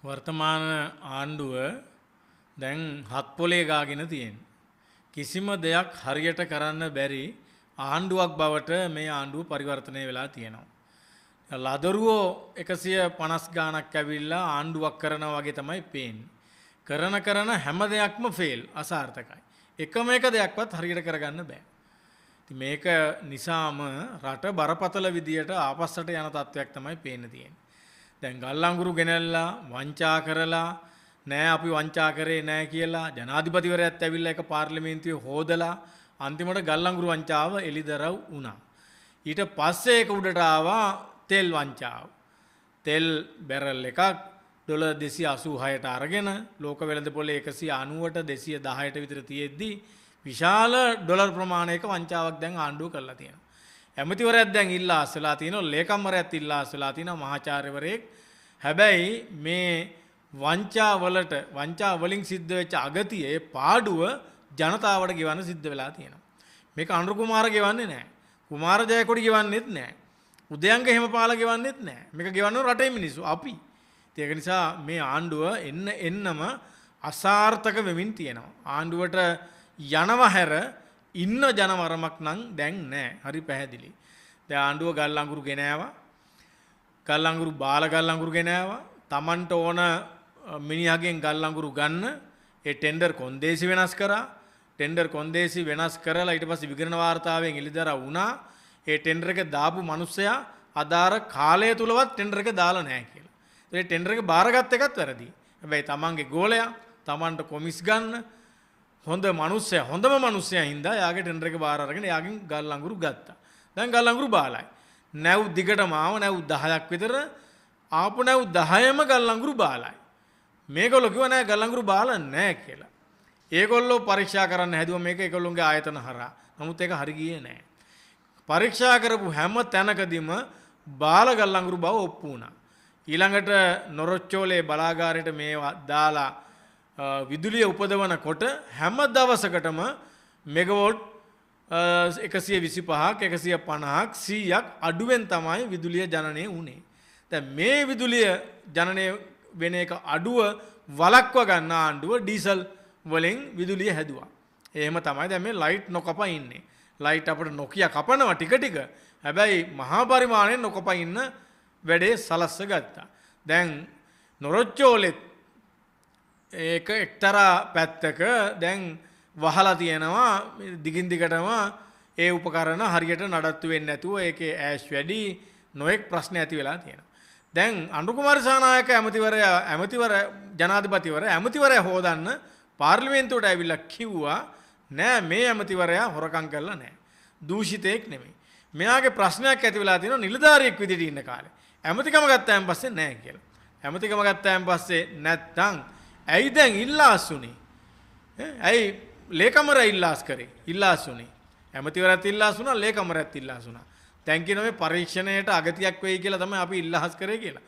වර්තමාන ආණ්ඩුව දැන් හත් පොලේ ගාගෙන තියෙන. කිසිම දෙයක් හරියට කරන්න බැරි ආණ්ඩුවක් බවට මේ ආණ්ඩුව පරිවර්තනය වෙලා තියෙනවා. ලදරුවෝ 150 ගාණක් ඇවිල්ලා ආණ්ඩුවක් කරනවා වගේ තමයි පේන්නේ. කරන හැම දෙයක්ම ෆේල් අසාර්ථකයි. එකම එක දෙයක්වත් හරියට කරගන්න බෑ. ඉතින් මේක නිසාම රට බරපතල විදියට ආපස්සට යන තත්වයක් තමයි පේන්න තියෙන්නේ. දැන් ගල්ලංගුරු ගෙනල්ලා වංචා කරලා නෑ අපි වංචා කරේ නෑ කියලා ජනාධිපතිවරයාත් ඇවිල්ලා ඒක පාර්ලිමේන්තුවේ හොදලා අන්තිමට ගල්ලංගුරු වංචාව එළිදරව් වුණා. ඊට පස්සේ ඒක උඩට ආවා තෙල් වංචාව. තෙල් බැරල් එකක් ඩොලර් 286ට අරගෙන ලෝක වෙළඳ පොලේ 190ට 210ට විතර තියෙද්දි විශාල ඩොලර් ප්‍රමාණයක වංචාවක් දැන් ආණ්ඩුව කරලා තියෙනවා. ඇමතිවරයාත් දැන් ඉල්ලා අස්වලා තියෙනවා, ලේකම්වරයාත් ඉල්ලා අස්වලා තියෙනවා, මහාචාර්යවරයෙක්. හැබැයි මේ වංචා වලින් සිද්ධ වෙච්ච අගතියේ පාඩුව ජනතාවට ගෙවන්න සිද්ධ වෙලා තියෙනවා. මේක අනුර කුමාර ගෙවන්නේ නැහැ. කුමාර ජයකොඩි ගෙවන්නේත් නැහැ. උදයන්ග හිමපාල ගෙවන්නේත් නැහැ. මේක ගෙවන්නේ රටේ මිනිස්සු අපි. ඒක නිසා මේ ආණ්ඩුව එන්නම අසාර්ථක වෙමින් තියෙනවා. ආණ්ඩුවට යනවා හැර ඉන්න ජනවරමක් නම් දැන් නැහැ. හරි පැහැදිලි. දැන් ආණ්ඩුව ගල් අඟුරු ගෙනාවා. ගල් අඟුරු බාල ගල් අඟුරු ගෙනාවා. Tamanට ඕන මිනිහගෙන් ගල් අඟුරු ගන්න ඒ ටෙන්ඩර් කොන්දේසි වෙනස් කරා. ටෙන්ඩර් කොන්දේසි වෙනස් කරලා ඊට පස්සේ විගණන වාර්තාවෙන් එළිදරව් වුණා. ඒ ටෙන්ඩර් එක දාපු මිනිස්සයා අදාර කාලය තුලවත් ටෙන්ඩර් එක දාලා නැහැ කියලා. ඒ ටෙන්ඩර් එක බාරගත් එකත් වැරදි. හැබැයි Tamanගේ ගෝලයා Tamanට කොමිස් ගන්න හොඳම මිනිස්සයා හින්දා යාගේ ටෙන්ඩර් එක බාර අරගෙන යාගෙන් ගල් අඟුරු ගත්තා. දැන් ගල් අඟුරු බාලයි. නැව් දිගටම ආව නැව් 10ක් විතර ආපු නැව් 10ම ගල් අඟුරු බාලයි. මේගොල්ලෝ කිව්වා නෑ ගල් අඟුරු බාලා නෑ කියලා. ඒගොල්ලෝ පරීක්ෂා කරන්න හැදුවා මේක ඒගොල්ලොන්ගේ ආයතන හරහා. නමුත් ඒක හරි ගියේ නෑ. පරීක්ෂා කරපු හැම තැනකදීම බාල ගල් අඟුරු බව ඔප්පු වුණා. ඊළඟට නොරොච්චෝලේ බලාගාරයට මේවා දාලා විදුලිය උපදවනකොට හැම දවසකටම මෙගවෝට් 125ක් 150ක් 100ක් අඩුවෙන් තමයි විදුලිය ජනනය වුණේ. දැන් මේ විදුලිය ජනනය වෙන එක අඩුව වළක්ව ගන්න ආණ්ඩුව ඩීසල් වලින් විදුලිය හැදුවා. එහෙම තමයි දැන් මේ ලයිට් නොකපා ඉන්නේ. ලයිට් අපිට නොකිය කපනවා ටික. හැබැයි මහා පරිමාණයෙන් නොකපා ඉන්න වැඩේ සලස්ස ගත්තා. දැන් නොරොච්චෝලෙත් ඒක එක්තරා පැත්තක දැන් වහලා තියෙනවා දිගින් දිගටම ඒ උපකරණ හරියට නඩත්තු වෙන්නේ නැතුව ඒකේ ඈෂ් වැඩි නොඑක් ප්‍රශ්න ඇති වෙලා තියෙනවා. දැන් අනුර කුමාර සානායක ඇමතිවරයා හොදන්න පාර්ලිමේන්තුවට ඇවිල්ලා කිව්වා නෑ මේ ඇමතිවරයා හොරකම් කරලා නෑ. දූෂිතයෙක් නෙමෙයි. මෙයාගේ ප්‍රශ්නයක් ඇති වෙලා තියෙනවා නිලධාරියෙක් විදිහට ඉන්න කාලේ. ඇමතිකම ගත්තාන් පස්සේ නෑ කියලා. ඇමතිකම ගත්තාන් පස්සේ නැත්තම් ඇයි දැන් ඉල්ලාසුනේ? ඇයි ලේකම්වරයා ඉල්ලාසුනේ? ඇමතිවරයාත් ඉල්ලාසුණා, ලේකම්වරයාත් ඉල්ලාසුණා. දැන් කියන මේ පරීක්ෂණයට අගතියක් වෙයි කියලා තමයි අපි ඉල්ලාස් කරේ කියලා.